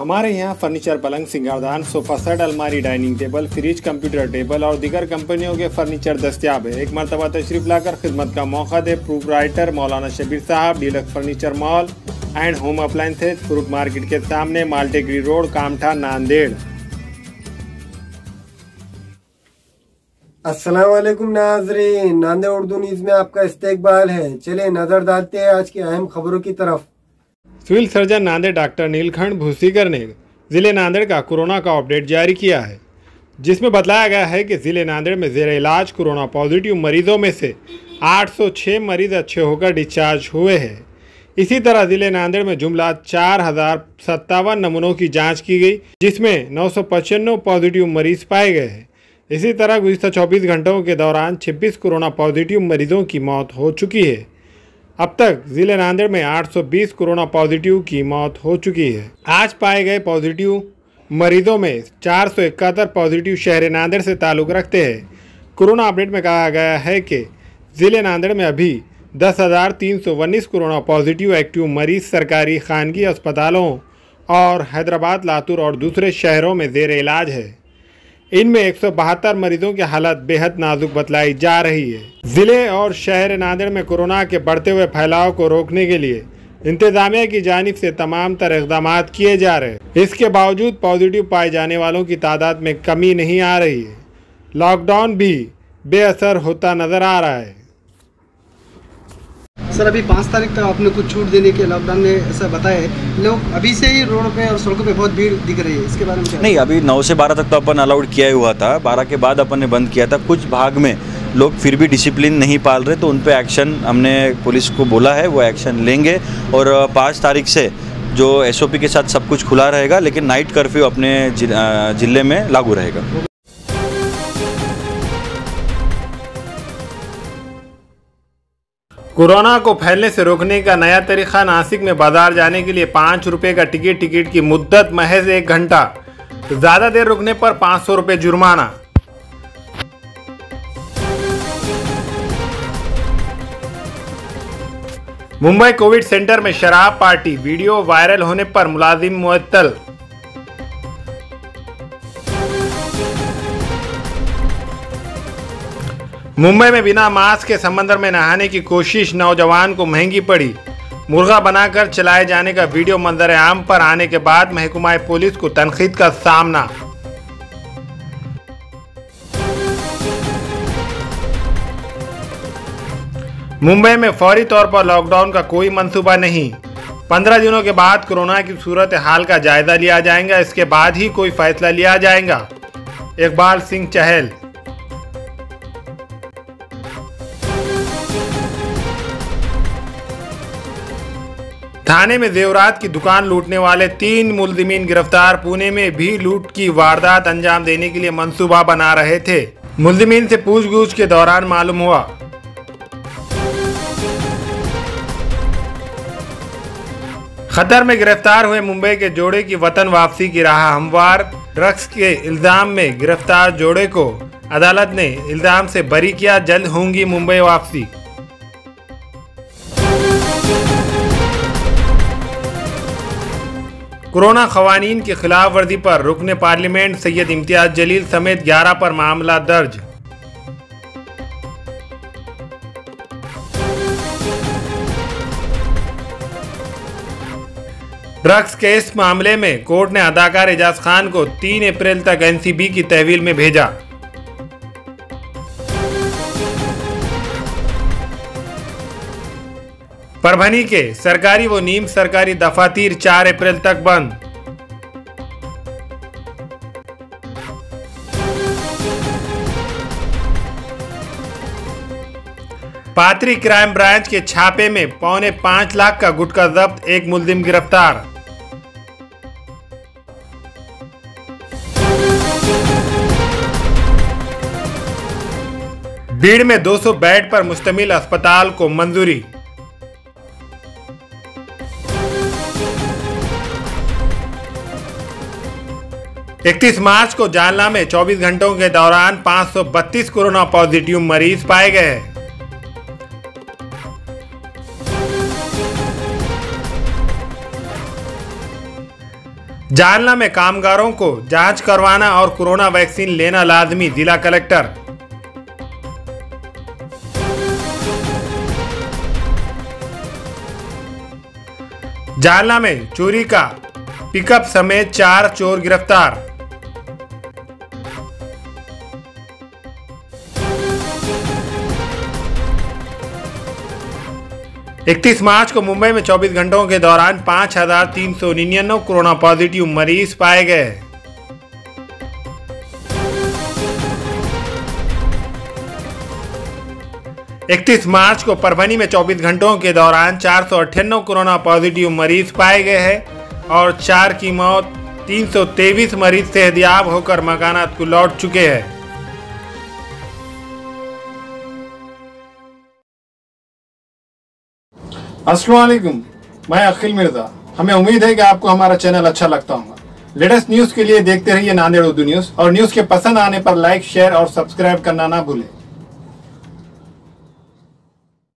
हमारे यहाँ फर्नीचर, पलंग, सिंगारदान, सोफा सेट, अलमारी, dining table, fridge, computer table और दीगर कंपनियों के फर्नीचर दस्तियाब है। एक मरतबा तशरीफ लाकर खिदमत का मौका दे। प्रोप्राइटर मौलाना शबीर साहब, deluxe furniture mall and home appliances, fruit market के सामने, माल्टेगरी रोड, कामठा, नांदेड़। अस्सलाम वालेकुम नाज़रीन, नांदेड़ उर्दू न्यूज़ में आपका इस्तकबाल है। चलिए नजर डालते हैं आज की अहम खबरों की तरफ। Civil surgeon Nanded doctor Neelkhanth Bhusikar ने जिले नांदेड़ का कोरोना का अपडेट जारी किया है, जिसमें बताया गया है कि जिले नांदेड़ में जेर इलाज कोरोना पॉजिटिव मरीजों में से 806 मरीज अच्छे होकर डिस्चार्ज हुए हैं। इसी तरह जिले नांदेड़ में जुमला 4057 नमूनों की जांच की गई, जिसमें 995 पॉजिटिव मरीज पाए गए हैं। इसी तरह गुज़िश्ता 24 घंटों के दौरान 26 कोरोना पॉजिटिव मरीजों की मौत हो चुकी है। अब तक जिले नांदेड़ में 820 कोरोना पॉजिटिव की मौत हो चुकी है। आज पाए गए पॉजिटिव मरीजों में 471 पॉजिटिव शहर नांदेड़ से ताल्लुक़ रखते हैं। कोरोना अपडेट में कहा गया है कि जिले नांदेड़ में अभी 10,319 कोरोना पॉजिटिव एक्टिव मरीज सरकारी खानगी अस्पतालों और हैदराबाद, लातूर और दूसरे शहरों में जेर इलाज है। इनमें 172 मरीजों की हालत बेहद नाजुक बतलाई जा रही है। जिले और शहर नांदेड़ में कोरोना के बढ़ते हुए फैलाव को रोकने के लिए इंतजामिया की जानिब से तमाम तरह इक़दाम किए जा रहे हैं। इसके बावजूद पॉजिटिव पाए जाने वालों की तादाद में कमी नहीं आ रही है। लॉकडाउन भी बेअसर होता नजर आ रहा है। सर, अभी 5 तारीख तक आपने कुछ छूट देने के लॉकडाउन में ऐसा बताया है। लोग अभी से ही रोड पे और सड़कों पे बहुत भीड़ दिख रही है, इसके बारे में क्या? नहीं, अभी 9 से 12 तक तो अपन अलाउड किया ही हुआ था। 12 के बाद अपन ने बंद किया था। कुछ भाग में लोग फिर भी डिसिप्लिन नहीं पाल रहे, तो उन पे एक्शन हमने पुलिस को बोला है, वो एक्शन लेंगे। और 5 तारीख से जो SOP के साथ सब कुछ खुला रहेगा, लेकिन नाइट कर्फ्यू अपने ज़िले में लागू रहेगा। कोरोना को फैलने से रोकने का नया तरीका। नासिक में बाजार जाने के लिए 5 रुपये का टिकट की मुद्दत महज 1 घंटा। ज़्यादा देर रुकने पर 500 रुपये जुर्माना। मुंबई कोविड सेंटर में शराब पार्टी, वीडियो वायरल होने पर मुलाजिम मुअत्तल। मुंबई में बिना मास्क के समंदर में नहाने की कोशिश नौजवान को महंगी पड़ी। मुर्गा बनाकर चलाए जाने का वीडियो मंजर आम पर आने के बाद महकमा पुलिस को तनकीद का सामना। मुंबई में फौरी तौर पर लॉकडाउन का कोई मंसूबा नहीं। 15 दिनों के बाद कोरोना की सूरत हाल का जायजा लिया जाएगा, इसके बाद ही कोई फैसला लिया जाएगा। इकबाल सिंह चहल। थाने में जेवरात की दुकान लूटने वाले 3 मुलजिमीन गिरफ्तार। पुणे में भी लूट की वारदात अंजाम देने के लिए मंसूबा बना रहे थे। मुलजिमीन से पूछगछ के दौरान मालूम हुआ। खतर में गिरफ्तार हुए मुंबई के जोड़े की वतन वापसी की राह हमवार। ड्रग्स के इल्जाम में गिरफ्तार जोड़े को अदालत ने इल्जाम से बरी किया। जल्द होंगी मुंबई वापसी। कोरोना क़वानीन की खिलाफ वर्जी पर रुकने पार्लियामेंट सैयद इम्तियाज जलील समेत 11 पर मामला दर्ज। ड्रग्स केस मामले में कोर्ट ने अदाकार एजाज खान को 3 अप्रैल तक NCB की तहवील में भेजा। परभनी के सरकारी व नीम सरकारी दफातर 4 अप्रैल तक बंद। पात्री क्राइम ब्रांच के छापे में 4.25 लाख का गुटखा जब्त, एक मुलजिम गिरफ्तार। भीड़ में 200 बेड पर मुश्तमिल अस्पताल को मंजूरी। इकतीस मार्च को जालना में 24 घंटों के दौरान 532 कोरोना पॉजिटिव मरीज पाए गए। जालना में कामगारों को जांच करवाना और कोरोना वैक्सीन लेना लाजमी, जिला कलेक्टर। जालना में चोरी का पिकअप समेत 4 चोर गिरफ्तार। इकतीस मार्च को मुंबई में 24 घंटों के दौरान 5,399 कोरोना पॉजिटिव मरीज पाए गए। इकतीस मार्च को परभनी में 24 घंटों के दौरान 498 कोरोना पॉजिटिव मरीज पाए गए हैं और 4 की मौत, 323 मरीज सेहतयाब होकर मकानात को लौट चुके हैं। अस्सलाम वालेकुम, मैं अखिल मिर्जा। हमें उम्मीद है कि आपको हमारा चैनल अच्छा लगता होगा। लेटेस्ट न्यूज के लिए देखते रहिए नांदेड़ उर्दू न्यूज और न्यूज के पसंद आने पर लाइक, शेयर और सब्सक्राइब करना ना भूलें।